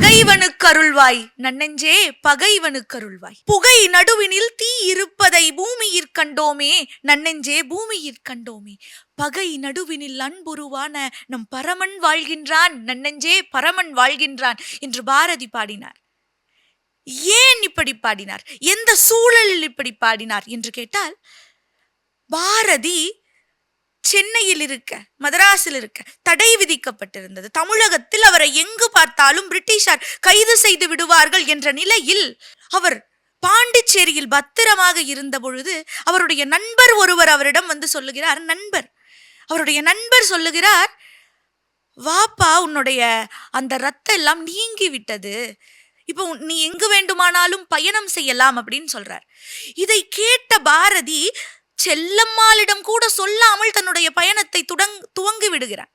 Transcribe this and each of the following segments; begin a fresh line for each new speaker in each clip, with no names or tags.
பகைவனுக்கு அருள்வாய் நன்னெஞ்சே பகைவனுக்கு அருள்வாய். புகை நடுவினில் தீ இருப்பதை பூமியிற் கண்டோமே நன்னெஞ்சே பூமியிற் கண்டோமே. பகை நடுவினில் அன்புருவான நம் பரமன் வாழ்கின்றான் நன்னெஞ்சே பரமன் வாழ்கின்றான் என்று பாரதி பாடினார். ஏன் இப்படி பாடினார்? எந்த சூழலில் இப்படி பாடினார் என்று கேட்டால், பாரதி சென்னையில் இருக்க, மதராஸில் இருக்க தடை விதிக்கப்பட்டிருந்தது. தமிழகத்தில் அவரை எங்கு பார்த்தாலும் பிரிட்டிஷார் கைது செய்து விடுவார்கள் என்ற நிலையில் அவர் பாண்டிச்சேரியில் பத்திரமாக இருந்த பொழுது அவருடைய நண்பர் ஒருவர் அவரிடம் வந்து சொல்லுகிறார். அவருடைய நண்பர் சொல்லுகிறார், வாப்பா, உன்னுடைய அந்த ரத்தம் எல்லாம் நீங்கி விட்டது, இப்போ நீ எங்கு வேண்டுமானாலும் பயணம் செய்யலாம் அப்படின்னு சொல்றார். இதை கேட்ட பாரதி செல்லம்மாளிடம் கூட சொல்லாமல் தன்னுடைய பயணத்தை துவங்கி விடுகிறான்.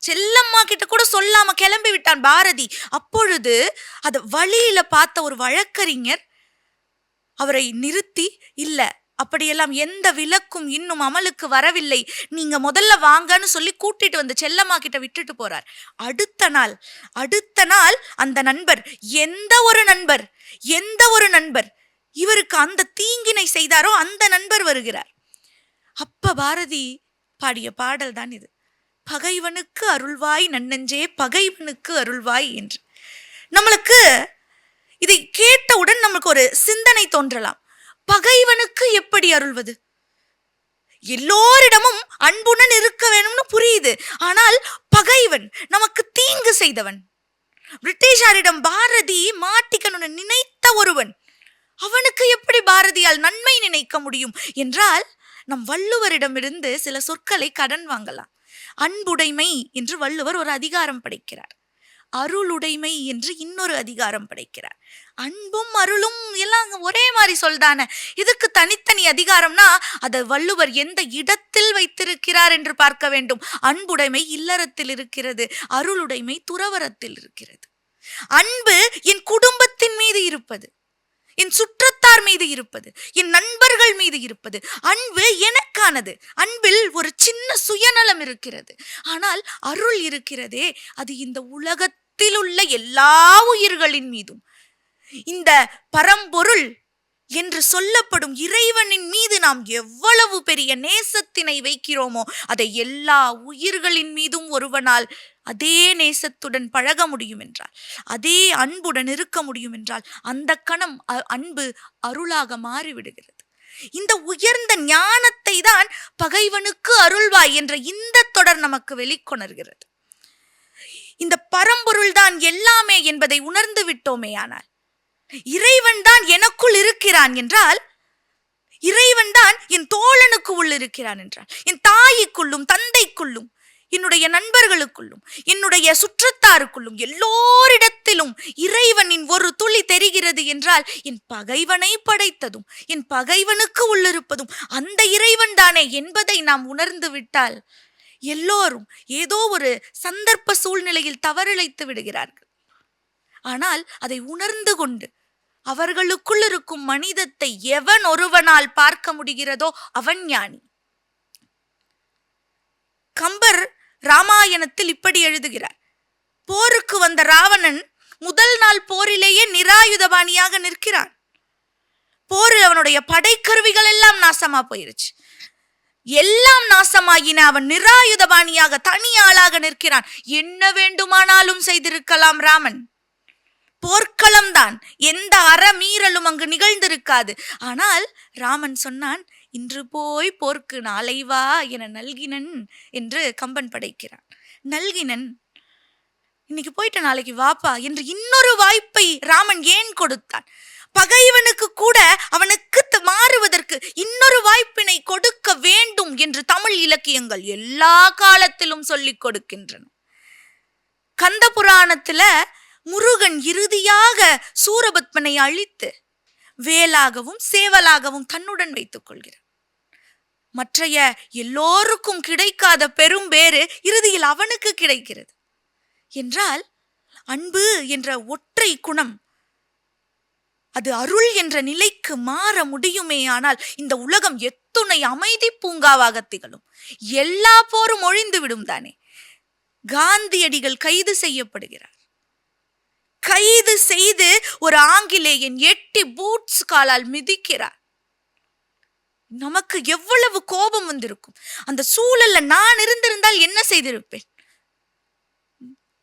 செல்லம்மா கிட்ட கூட சொல்லாம கிளம்பி விட்டான் பாரதி. அப்பொழுது அத வழியில பார்த்த ஒரு வழக்கறிஞர் அவரை நிறுத்தி, இல்ல, அப்படியெல்லாம் எந்த விலக்கும் இன்னும் அமலுக்கு வரவில்லை, நீங்க முதல்ல வாங்கன்னு சொல்லி கூட்டிட்டு வந்து செல்லம்மா கிட்ட விட்டுட்டு போறார். அடுத்த நாள் அந்த நண்பர், எந்த ஒரு நண்பர் இவருக்கு அந்த தீங்கினை செய்தாரோ அந்த நண்பர் வருகிறார். அப்ப பாரதி பாடிய பாடல் தான் இது, பகைவனுக்கு அருள்வாய் நன்னெஞ்சே பகைவனுக்கு அருள்வாய் என்று. நம்மளுக்கு இதை கேட்டவுடன் நமக்கு ஒரு சிந்தனை தோன்றலாம், பகைவனுக்கு எப்படி அருள்வது? எல்லோரிடமும் அன்புடன் இருக்க வேணும்னு புரியுது, ஆனால் பகைவன், நமக்கு தீங்கு செய்தவன், பிரிட்டிஷாரிடம் பாரதி மாட்டிக்கணும்னு நினைத்த ஒருவன், அவனுக்கு எப்படி பாரதியால் நன்மை நினைக்க முடியும் என்றால், நம் வள்ளுவரிடமிருந்து சில சொற்களை கடன் வாங்கலாம். அன்புடைமை என்று வள்ளுவர் ஒரு அதிகாரம் படைக்கிறார், அருளுடைமை என்று இன்னொரு அதிகாரம் படைக்கிறார். அன்பும் அருளும் எல்லாம் ஒரே மாதிரி சொல்தானே, இதுக்கு தனித்தனி அதிகாரம்னா அதை வள்ளுவர் எந்த இடத்தில் வைத்திருக்கிறார் என்று பார்க்க வேண்டும். அன்புடைமை இல்லறத்தில் இருக்கிறது, அருளுடைமை துறவரத்தில் இருக்கிறது. அன்பு என் குடும்பத்தின் மீது இருப்பது, என் சுற்றத்தார் மீது இருப்பது, என் நண்பர்கள் மீது இருப்பது. அன்பு எனக்கானது. அன்பில் ஒரு சின்ன சுயநலம் இருக்கிறது. ஆனால் அருள் இருக்கிறதே, அது இந்த உலகத்தில் உள்ள எல்லா உயிர்களின் மீதும், இந்த பரம்பொருள் என்று சொல்லப்படும் இறைவனின் மீது நாம் எவ்வளவு பெரிய நேசத்தினை வைக்கிறோமோ அதை எல்லா உயிர்களின் மீதும் ஒருவனால் அதே நேசத்துடன் பழக முடியும் என்றால், அதே அன்புடன் இருக்க முடியும் என்றால், அந்த கணம் அன்பு அருளாக மாறிவிடுகிறது. இந்த உயர்ந்த ஞானத்தை தான் பகைவனுக்கு அருள்வாய் என்ற இந்த தொடர் நமக்கு வெளிக்கொணர்கிறது. இந்த பரம்பொருள் தான் எல்லாமே என்பதை உணர்ந்து விட்டோமே, ஆனால் இறைவன் தான் எனக்குள் இருக்கிறான் என்றால், இறைவன் தான் என் தோழனுக்கு உள் இருக்கிறான் என்றால், என் தாய்க்குள்ளும் தந்தைக்குள்ளும் என்னுடைய நண்பர்களுக்குள்ளும் என்னுடைய சுற்றத்தாருக்குள்ளும் எல்லோரிடத்திலும் இறைவனின் ஒரு துளி தெரிகிறது என்றால், என் பகைவனை படைத்ததும் என் பகைவனுக்கு உள்ளிருப்பதும் அந்த இறைவன் தானே என்பதை நாம் உணர்ந்து விட்டால், எல்லோரும் ஏதோ ஒரு சந்தர்ப்ப சூழ்நிலையில் தவறிழைத்து விடுகிறார்கள். ஆனால் அதை உணர்ந்து கொண்டு அவர்களுக்குள் இருக்கும் மனிதத்தை எவன் ஒருவனால் பார்க்க முடிகிறதோ அவன் ஞானி. கம்பர் ராமாயணத்தில் இப்படி எழுதுகிறார், போருக்கு வந்த ராவணன் முதல் நாள் போரிலேயே நிராயுதபாணியாக நிற்கிறான். போரில் அவனுடைய படைக்கருவிகள் எல்லாம் நாசமா போயிருச்சு. எல்லாம் நாசமாகின அவன் நிராயுதபாணியாக தனி ஆளாக நிற்கிறான். என்ன வேண்டுமானாலும் செய்திருக்கலாம் ராமன், போர்க்களம்தான், எந்த அறமீறலும் அங்கு நிகழ்ந்திருக்காது. ஆனால் ராமன் சொன்னான், இன்று போய் போர்க்கு நாளை வா என நல்கினன் என்று கம்பன் படைக்கிறான். நல்கினன், இன்னைக்கு போயிட்டு நாளைக்கு வாப்பா என்று இன்னொரு வாய்ப்பை ராமன் ஏன் கொடுத்தான்? பகைவனுக்கு கூட அவனுக்கு மாறுவதற்கு இன்னொரு வாய்ப்பினை கொடுக்க வேண்டும் என்று தமிழ் இலக்கியங்கள் எல்லா காலத்திலும் சொல்லிக் கொடுக்கின்றன. கந்த புராணத்துல முருகன் இறுதியாக சூரபத்மனை அழித்து வேலாகவும் சேவலாகவும் தன்னுடன் வைத்துக் கொள்கிறார். மற்றைய எல்லோருக்கும் கிடைக்காத பெரும் பேறு இறுதியில் அவனுக்கு கிடைக்கிறது என்றால், அன்பு என்ற ஒற்றை குணம் அது அருள் என்ற நிலைக்கு மாற முடியுமே. ஆனால் இந்த உலகம் எத்துணை அமைதி பூங்காவாக திகழும், எல்லா போரும் ஒழிந்து விடும் தானே. காந்தியடிகள் கைது செய்யப்படுகிறார். கைது செய்து ஒரு ஆங்கிலேயன் எட்டி பூட்ஸ் காலால் மிதிக்கிறார். நமக்கு எவ்வளவு கோபம் வந்திருக்கும். அந்த சூழல்ல நான் இருந்திருந்தால் என்ன செய்திருப்பேன்?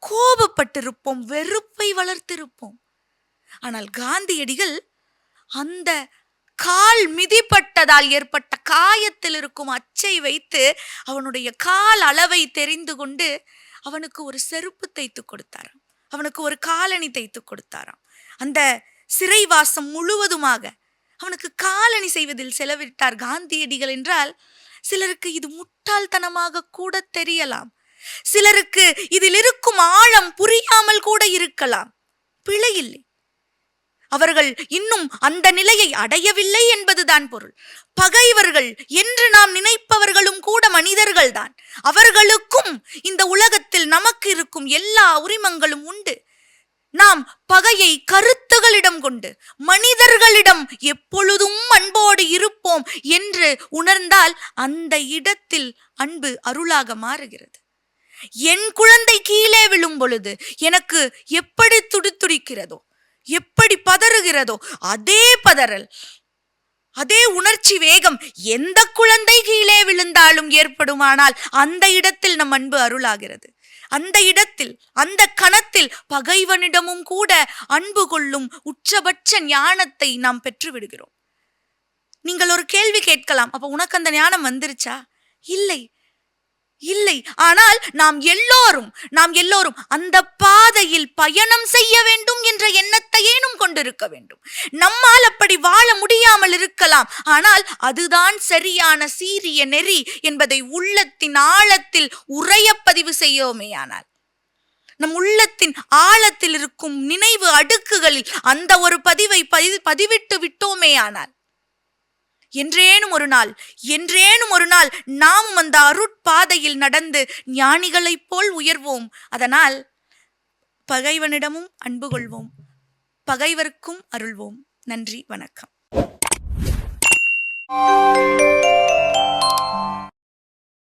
கோபப்பட்டிருப்போம், வெறுப்பை வளர்த்திருப்போம். ஆனால் காந்தியடிகள் அந்த கால் மிதிப்பட்டதால் ஏற்பட்ட காயத்தில் இருக்கும் அச்சை வைத்து அவனுடைய கால் அளவை தெரிந்து கொண்டு அவனுக்கு ஒரு செருப்பு தைத்து கொடுத்தாராம், அவனுக்கு ஒரு காலணி தைத்து கொடுத்தாராம். அந்த சிறைவாசம் முழுவதுமாக அவனுக்கு காலணி செய்வதில் செலவிட்டார் காந்தியடிகள் என்றால் சிலருக்கு இது முட்டாள்தனமாக கூட தெரியலாம். சிலருக்கு இதில் இருக்கும் ஆழம் புரியாமல் கூட இருக்கலாம். பிழையில்லை. அவர்கள் இன்னும் அந்த நிலையை அடையவில்லை என்பதுதான் பொருள். பகைவர்கள் என்று நாம் நினைப்பவர்களும் கூட மனிதர்கள்தான். அவர்களுக்கும் இந்த உலகத்தில் நமக்கு இருக்கும் எல்லா உரிமங்களும் உண்டு. நாம் பகையை கருத்துகளிடம் கொண்டு மனிதர்களிடம் எப்பொழுதும் அன்போடு இருப்போம் என்று உணர்ந்தால் அந்த இடத்தில் அன்பு அருளாக மாறுகிறது. என் குழந்தை கீழே விழும் பொழுது எனக்கு எப்படி துடிக்கிறதோ, எப்படி பதறுகிறதோ, அதே பதறல், அதே உணர்ச்சி வேகம் எந்த குழந்தை கீழே விழுந்தாலும் ஏற்படுமானால் அந்த இடத்தில் நம் அன்பு அருளாகிறது. அந்த இடத்தில், அந்த கணத்தில் பகைவனிடமும் கூட அன்பு கொள்ளும் உச்சபட்ச ஞானத்தை நாம் பெற்று விடுகிறோம். நீங்கள் ஒரு கேள்வி கேட்கலாம், அப்ப உனக்கு அந்த ஞானம் வந்துருச்சா? இல்லை, இல்லை. ஆனால் நாம் எல்லோரும் அந்த பாதையில் பயணம் செய்ய வேண்டும் என்ற எண்ணத்தையேனும் கொண்டிருக்க வேண்டும். நம்மால் அப்படி வாழ முடியாமல் இருக்கலாம். ஆனால் அதுதான் சரியான சீரிய நெறி என்பதை உள்ளத்தின் ஆழத்தில் உறைய பதிவு செய்யோமேயானால், நம் உள்ளத்தின் ஆழத்தில் இருக்கும் நினைவு அடுக்குகளில் அந்த ஒரு பதிவை பதிவிட்டு விட்டோமேயானால் என்றேனும் ஒரு நாள் நாமும் அந்த அருட்பாதையில் நடந்து ஞானிகளைப் போல் உயர்வோம். அதனால் பகைவனிடமும் அன்பு கொள்வோம், பகைவருக்கும் அருள்வோம். நன்றி, வணக்கம்.